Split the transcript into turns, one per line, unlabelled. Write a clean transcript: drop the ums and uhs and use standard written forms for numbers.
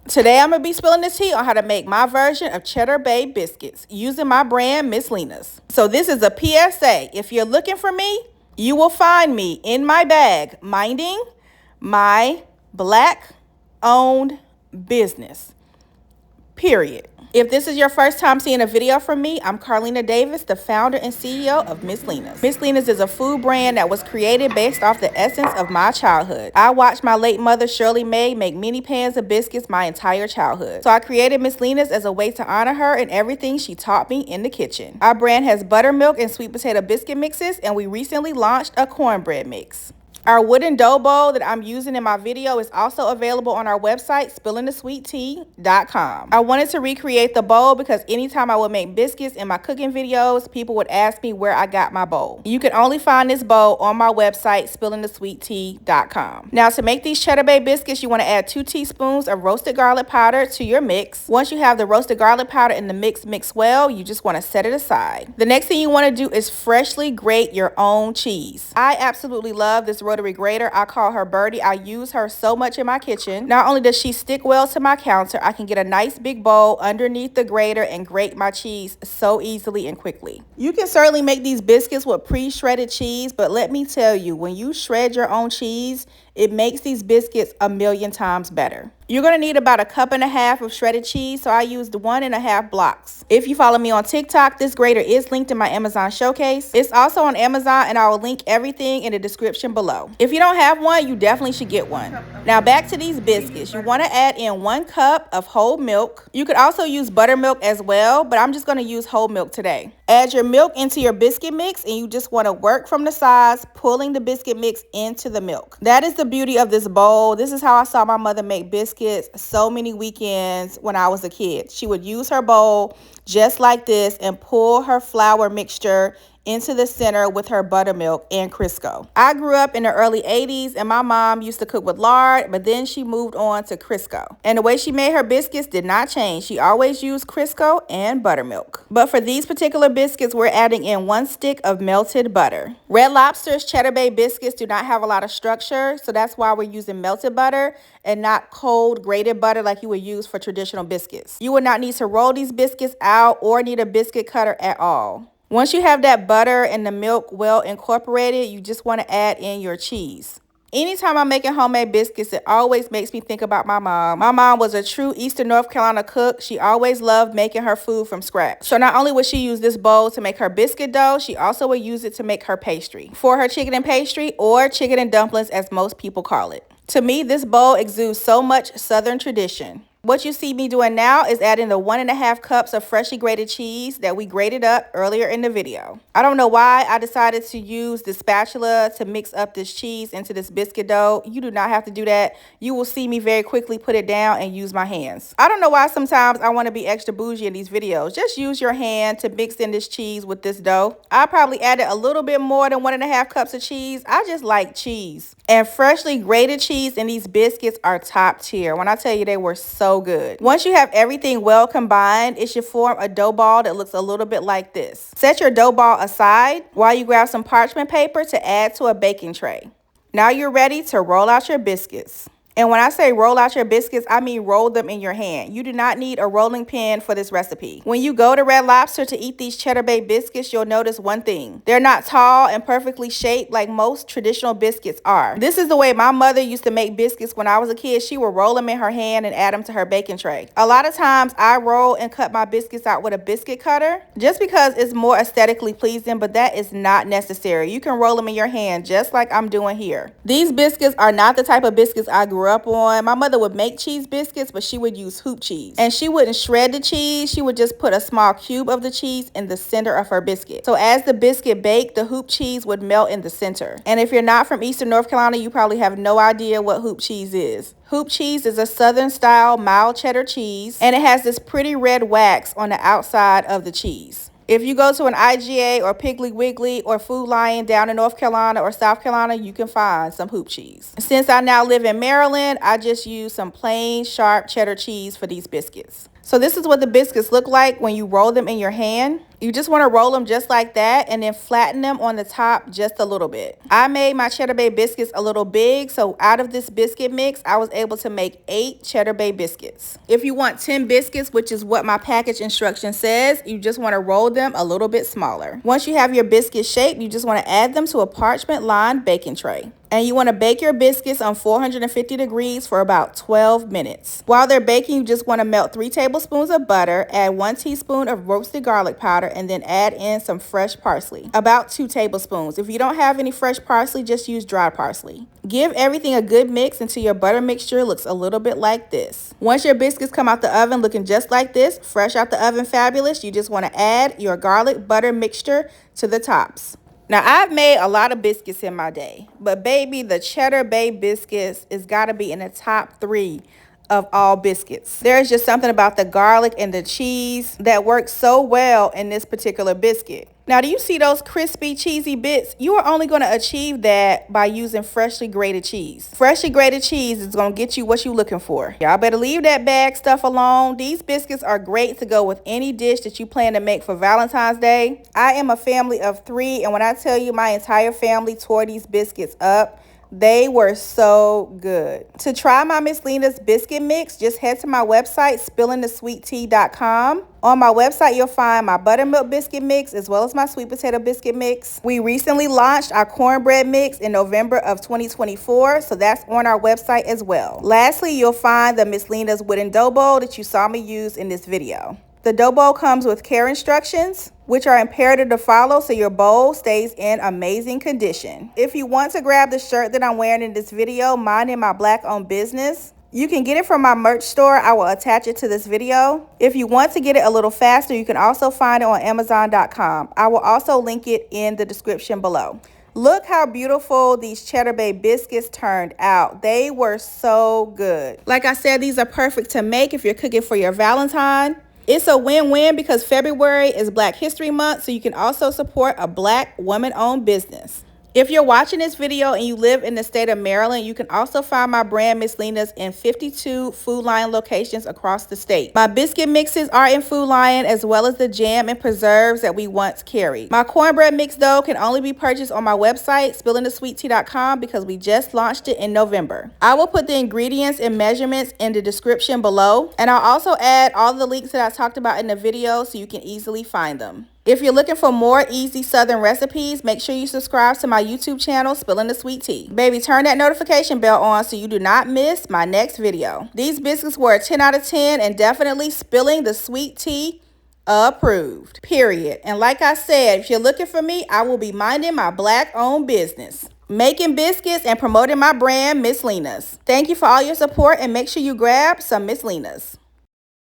Today I'm going to be spilling the tea on how to make my version of Cheddar Bay Biscuits using my brand, Miss Lena's. So this is a PSA. If you're looking for me, you will find me in my bag minding my Black-owned business. Period. If this is your first time seeing a video from me, I'm Carlina Davis, the founder and CEO of Miss Lena's. Miss Lena's is a food brand that was created based off the essence of my childhood. I watched my late mother, Shirley Mae, make many pans of biscuits my entire childhood. So I created Miss Lena's as a way to honor her and everything she taught me in the kitchen. Our brand has buttermilk and sweet potato biscuit mixes, and we recently launched a cornbread mix. Our wooden dough bowl that I'm using in my video is also available on our website, spillingthesweettea.com. I wanted to recreate the bowl because anytime I would make biscuits in my cooking videos, people would ask me where I got my bowl. You can only find this bowl on my website, spillingthesweettea.com. Now, to make these Cheddar Bay biscuits, you want to add 2 teaspoons of roasted garlic powder to your mix. Once you have the roasted garlic powder in the mix mixed well, you just want to set it aside. The next thing you want to do is freshly grate your own cheese. I absolutely love this rotary grater. I call her Birdie. I use her so much in my kitchen. Not only does she stick well to my counter, I can get a nice big bowl underneath the grater and grate my cheese so easily and quickly. You can certainly make these biscuits with pre-shredded cheese, but let me tell you, when you shred your own cheese, it makes these biscuits a million times better. You're going to need about 1.5 cups of shredded cheese, so I used 1.5 blocks. If you follow me on TikTok, this grater is linked in my Amazon showcase. It's also on Amazon, and I will link everything in the description below. If you don't have one, you definitely should get one. Now back to these biscuits. You want to add in 1 cup of whole milk. You could also use buttermilk as well, but I'm just going to use whole milk today. Add your milk into your biscuit mix, and you just want to work from the sides, pulling the biscuit mix into the milk. That is the beauty of this bowl. This is how I saw my mother make biscuits so many weekends when I was a kid. She would use her bowl just like this and pull her flour mixture into the center with her buttermilk and Crisco. I grew up in the early 80s and my mom used to cook with lard, but then she moved on to Crisco. And the way she made her biscuits did not change. She always used Crisco and buttermilk. But for these particular biscuits, we're adding in 1 stick of melted butter. Red Lobster's Cheddar Bay biscuits do not have a lot of structure, so that's why we're using melted butter and not cold grated butter like you would use for traditional biscuits. You would not need to roll these biscuits out or need a biscuit cutter at all. Once you have that butter and the milk well incorporated, you just want to add in your cheese. Anytime I'm making homemade biscuits, it always makes me think about my mom. My mom was a true Eastern North Carolina cook. She always loved making her food from scratch. So not only would she use this bowl to make her biscuit dough, she also would use it to make her pastry. For her chicken and pastry, or chicken and dumplings as most people call it. To me, this bowl exudes so much Southern tradition. What you see me doing now is adding the 1.5 cups of freshly grated cheese that we grated up earlier in the video. I don't know why I decided to use the spatula to mix up this cheese into this biscuit dough. You do not have to do that. You will see me very quickly put it down and use my hands. I don't know why sometimes I want to be extra bougie in these videos. Just use your hand to mix in this cheese with this dough. I probably added a little bit more than 1.5 cups of cheese. I just like cheese. And freshly grated cheese in these biscuits are top tier. When I tell you, they were so good. Once you have everything well combined, it should form a dough ball that looks a little bit like this. Set your dough ball aside while you grab some parchment paper to add to a baking tray. Now you're ready to roll out your biscuits. And when I say roll out your biscuits, I mean roll them in your hand. You do not need a rolling pin for this recipe. When you go to Red Lobster to eat these Cheddar Bay biscuits, you'll notice one thing. They're not tall and perfectly shaped like most traditional biscuits are. This is the way my mother used to make biscuits when I was a kid. She would roll them in her hand and add them to her baking tray. A lot of times I roll and cut my biscuits out with a biscuit cutter just because it's more aesthetically pleasing, but that is not necessary. You can roll them in your hand just like I'm doing here. These biscuits are not the type of biscuits I grew up on. My mother would make cheese biscuits, but she would use hoop cheese. And she wouldn't shred the cheese. She would just put a small cube of the cheese in the center of her biscuit. So as the biscuit baked, the hoop cheese would melt in the center. And if you're not from Eastern North Carolina, you probably have no idea what hoop cheese is. Hoop cheese is a Southern-style mild cheddar cheese, and it has this pretty red wax on the outside of the cheese. If you go to an IGA or Piggly Wiggly or Food Lion down in North Carolina or South Carolina, you can find some hoop cheese. Since I now live in Maryland, I just use some plain sharp cheddar cheese for these biscuits. So this is what the biscuits look like when you roll them in your hand. You just want to roll them just like that and then flatten them on the top just a little bit. I made my Cheddar Bay biscuits a little big, so out of this biscuit mix, I was able to make 8 Cheddar Bay biscuits. If you want 10 biscuits, which is what my package instruction says, you just want to roll them a little bit smaller. Once you have your biscuit shape, you just want to add them to a parchment-lined baking tray. And you want to bake your biscuits on 450 degrees for about 12 minutes. While they're baking, you just want to melt 3 tablespoons of butter, add 1 teaspoon of roasted garlic powder, and then add in some fresh parsley, about 2 tablespoons. If you don't have any fresh parsley, just use dry parsley. Give everything a good mix until your butter mixture looks a little bit like this. Once your biscuits come out the oven looking just like this, fresh out the oven fabulous, you just want to add your garlic butter mixture to the tops. Now, I've made a lot of biscuits in my day, but baby, the Cheddar Bay Biscuits has got to be in the top 3 of all biscuits. There's just something about the garlic and the cheese that works so well in this particular biscuit. Now, do you see those crispy, cheesy bits? You are only going to achieve that by using freshly grated cheese. Freshly grated cheese is going to get you what you're looking for. Y'all better leave that bag stuff alone. These biscuits are great to go with any dish that you plan to make for Valentine's Day. I am a family of 3, and when I tell you my entire family tore these biscuits up, they were so good. To try my Miss Lena's biscuit mix, just head to my website, spillingthesweettea.com. On my website, you'll find my buttermilk biscuit mix as well as my sweet potato biscuit mix. We recently launched our cornbread mix in November of 2024, so that's on our website as well. Lastly, you'll find the Miss Lena's wooden dough bowl that you saw me use in this video. The dough bowl comes with care instructions, which are imperative to follow so your bowl stays in amazing condition. If you want to grab the shirt that I'm wearing in this video, minding my black-owned business, you can get it from my merch store. I will attach it to this video. If you want to get it a little faster, you can also find it on Amazon.com. I will also link it in the description below. Look how beautiful these Cheddar Bay biscuits turned out. They were so good. Like I said, these are perfect to make if you're cooking for your Valentine. It's a win-win because February is Black History Month, so you can also support a Black woman-owned business. If you're watching this video and you live in the state of Maryland, you can also find my brand Miss Lena's in 52 Food Lion locations across the state. My biscuit mixes are in Food Lion as well as the jam and preserves that we once carried. My cornbread mix though can only be purchased on my website, spillingthesweettea.com, because we just launched it in November. I will put the ingredients and measurements in the description below, and I'll also add all the links that I talked about in the video so you can easily find them. If you're looking for more easy Southern recipes, make sure you subscribe to my YouTube channel, Spilling the Sweet Tea. Baby, turn that notification bell on so you do not miss my next video. These biscuits were a 10 out of 10 and definitely Spilling the Sweet Tea approved, period. And like I said, if you're looking for me, I will be minding my Black-owned business, making biscuits and promoting my brand, Miss Lena's. Thank you for all your support and make sure you grab some Miss Lena's.